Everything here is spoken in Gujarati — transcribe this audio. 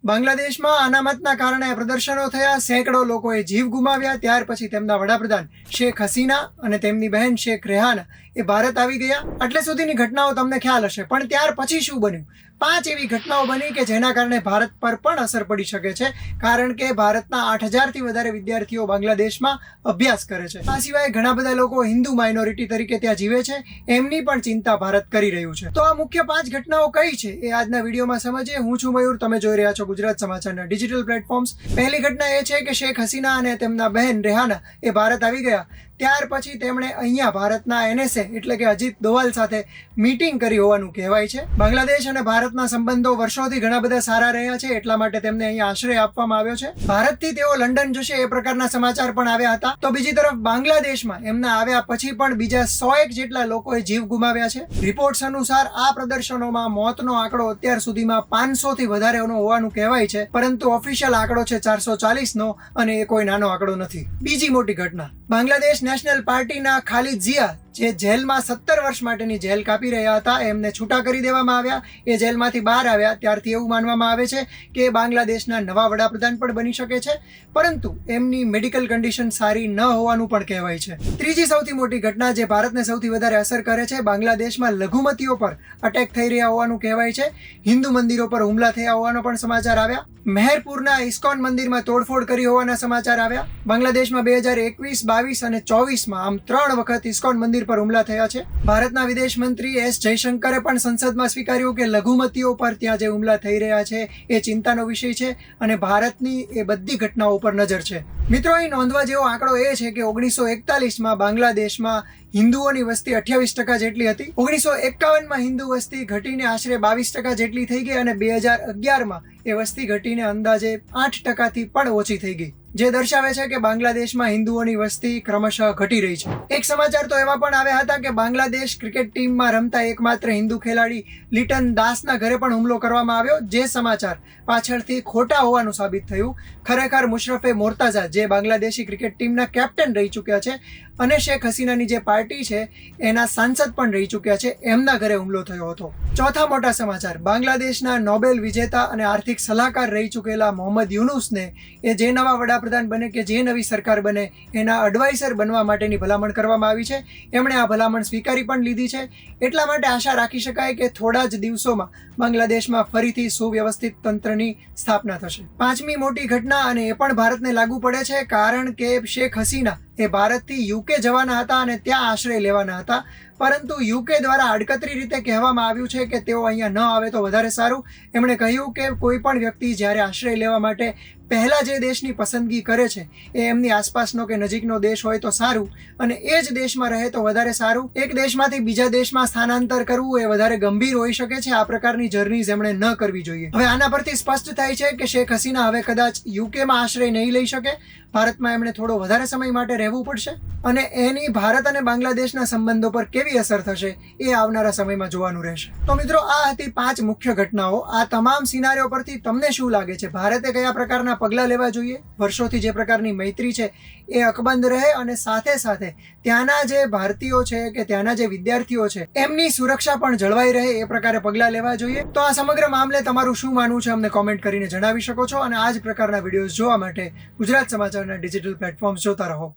બાંગ્લાદેશમાં અનામતના કારણે પ્રદર્શનો થયા, સેંકડો લોકોએ જીવ ગુમાવ્યા. ત્યાર પછી તેમના વડાપ્રધાન શેખ હસીના અને તેમની બહેન શેખ રેહાના એ ભારત આવી ગયા. આટલે સુધીની ઘટનાઓ તમને ખ્યાલ હશે, પણ ત્યાર પછી શું બન્યું? 5 એવી ઘટનાઓ બની કે જેના કારણે ભારત પર પણ અસર પડી શકે છે, કારણ કે ભારતના 8000થી વધારે વિદ્યાર્થીઓ બાંગ્લાદેશમાં અભ્યાસ કરે છે. આ સિવાય ઘણા બધા લોકો હિન્દુ માઇનોરિટી તરીકે ત્યાં જીવે છે, એમની પણ ચિંતા ભારત કરી રહ્યું છે. તો આ મુખ્ય 5 ઘટનાઓ કઈ છે એ આજના વિડીયોમાં સમજીએ. હું છું મયુર, તમે જોઈ રહ્યા છો ગુજરાત સમાચારના ડિજિટલ પ્લેટફોર્મ્સ. પહેલી ઘટના એ છે કે શેખ હસીના અને તેમના બહેન રેહાના એ ભારત આવી ગયા. ત્યાર પછી તેમણે અહીંયા ભારતના NSA એટલે કે અજીત દોવલ સાથે મીટિંગ કરી હોવાનું કહેવાય છે. બાંગ્લાદેશ અને ભારતના સંબંધો વર્ષોથી ઘણા બધા સારા રહ્યા છે, એટલા માટે તેમને અહીંયા આશ્રય આપવામાં આવ્યો છે. ભારતથી તેઓ લંડન જશે એ પ્રકારના સમાચાર પણ આવ્યા હતા. તો બીજી તરફ બાંગ્લાદેશમાં એમના આવ્યા પછી પણ બીજા 101 જેટલા લોકોએ જીવ ગુમાવ્યા છે. રિપોર્ટ્સ અનુસાર આ પ્રદર્શનોમાં મોતનો આંકડો અત્યાર સુધીમાં 500થી વધારેનો હોવાનું કહેવાય છે, પરંતુ ઓફિશિયલ આંકડો છે 440નો અને એ કોઈ નાનો આંકડો નથી. બીજી મોટી ઘટના, બાંગ્લાદેશ નેશનલ પાર્ટીના ખાલિદ ઝિયા જે જેલમાં 17 વર્ષ માટેની જેલ કાપી રહ્યા હતા, એમને છૂટા કરી દેવામાં આવ્યા. એ જેલમાંથી બહાર આવ્યા ત્યારથી એવું માનવામાં આવે છે કે બાંગ્લાદેશના નવા વડાપ્રધાન પણ બની શકે છે, પરંતુ એમની મેડિકલ કન્ડિશન સારી ન હોવાનું પણ કહેવાય છે. ત્રીજી સૌથી મોટી ઘટના જે ભારતને સૌથી વધારે અસર કરે છે, બાંગ્લાદેશમાં લઘુમતીઓ પર અટેક થઈ રહ્યા હોવાનું કહેવાય છે. હિન્દુ મંદિરો પર હુમલા થયા હોવાનો પણ સમાચાર આવ્યા. મેહેરપુરના ઇસ્કોન મંદિરમાં તોડફોડ કરી હોવાના સમાચાર આવ્યા. બાંગ્લાદેશમાં 2021, 22 અને 24માં આમ 3 વખત ઇસ્કોન મંદિર પર હુમલા થયા છે. ભારતના વિદેશ મંત્રી S જયશંકરે પણ સંસદમાં સ્વીકાર્યું કે લઘુમતીઓ પર ત્યાં જે હુમલા થઈ રહ્યા છે એ ચિંતાનો વિષય છે અને ભારતની એ બધી ઘટનાઓ પર નજર છે. મિત્રો, અહીં નોંધવા જેવો આંકડો એ છે કે 1941માં બાંગ્લાદેશમાં હિન્દુઓની વસ્તી 28% જેટલી હતી. 1951માં હિન્દુ વસ્તી ઘટીને આશરે 22% જેટલી થઈ ગઈ અને 2011માં એ વસ્તી ઘટીને અંદાજે 8%થી પણ ઓછી થઈ ગઈ, જે દર્શાવે છે કે બાંગ્લાદેશમાં હિન્દુઓની વસ્તી ક્રમશઃ ઘટી રહી છે. એક સમાચાર તો એવા પણ આવ્યા હતા કે બાંગ્લાદેશ ક્રિકેટ ટીમમાં રમતા એકમાત્ર હિન્દુ ખેલાડી લિટન દાસના ઘરે પણ હુમલો કરવામાં આવ્યો, જે સમાચાર પાછળથી ખોટા હોવાનું સાબિત થયું. ખરેખર મુશરફે મોર્તાઝા જે બાંગ્લાદેશી ક્રિકેટ ટીમના કેપ્ટન રહી ચૂક્યા છે અને શેખ હસીનાની જે પાર્ટી છે એના સાંસદ પણ રહી ચૂક્યા છે, એમના ઘરે હુમલો થયો હતો. ચોથા મોટા સમાચાર, બાંગ્લાદેશના નોબેલ વિજેતા અને આર્થિક સલાહકાર રહી ચૂકેલા મોહમ્મદ યુનુસને એ જે નવા વડાપ્રધાન બને કે જે નવી સરકાર બને એના એડવાઇઝર બનવા માટેની ભલામણ કરવામાં આવી છે. એમણે આ ભલામણ સ્વીકારી પણ લીધી છે. એટલા માટે આશા રાખી શકાય કે થોડા જ દિવસોમાં બાંગ્લાદેશમાં ફરીથી સુવ્યવસ્થિત તંત્રની સ્થાપના થશે. પાંચમી મોટી ઘટના, અને એ પણ ભારતને લાગુ પડે છે, કારણ કે શેખ હસીના એ ભારતથી UK જવાના હતા અને ત્યાં આશ્રય લેવાના હતા, પરંતુ UK દ્વારા આડકતરી રીતે કહેવામાં આવ્યું છે કે તેઓ અહીંયા ન આવે તો વધારે સારું. એમણે કહ્યું કે કોઈ પણ વ્યક્તિ જ્યારે આશ્રય લેવા માટે પહેલા જે દેશની પસંદગી કરે છે એ એમની આસપાસનો કે નજીકનો દેશ હોય તો સારું, અને એ જ દેશમાં રહે તો વધારે સારું. એક દેશમાંથી બીજા દેશમાં સ્થાનાંતર કરવું એ વધારે ગંભીર હોઈ શકે છે. આ પ્રકારની જર્નીઝ એમણે ન કરવી જોઈએ. હવે આના પરથી સ્પષ્ટ થાય છે કે શેખ હસીના હવે કદાચ UKમાં આશ્રય નહીં લઈ શકે. ભારતમાં એમણે થોડો વધારે સમય માટે રહેવું પડશે અને એની ભારત અને બાંગ્લાદેશના સંબંધો પર કેવી અસર થશે એ આવનારા સમયમાં જોવાનું રહેશે. તો મિત્રો, આ હતી 5 મુખ્ય ઘટનાઓ. આ તમામ સિનારીઓ પરથી તમને શું લાગે છે? ભારતે કયા પ્રકારના પગલાં લેવા જોઈએ? વર્ષોથી જે પ્રકારની મૈત્રી છે એ અકબંધ રહે અને સાથે સાથે ત્યાંના જે ભારતીયો છે કે ત્યાંના જે વિદ્યાર્થીઓ છે એમની સુરક્ષા પણ જળવાઈ રહે એ પ્રકારે પગલાં લેવા જોઈએ. તો આ સમગ્ર મામલે તમારું શું માનવું છે અમને કોમેન્ટ કરીને જણાવી શકો છો, અને આ જ પ્રકારના વિડીયોઝ જોવા માટે ગુજરાત સમાચારના ડિજિટલ પ્લેટફોર્મ્સ જોતા રહો.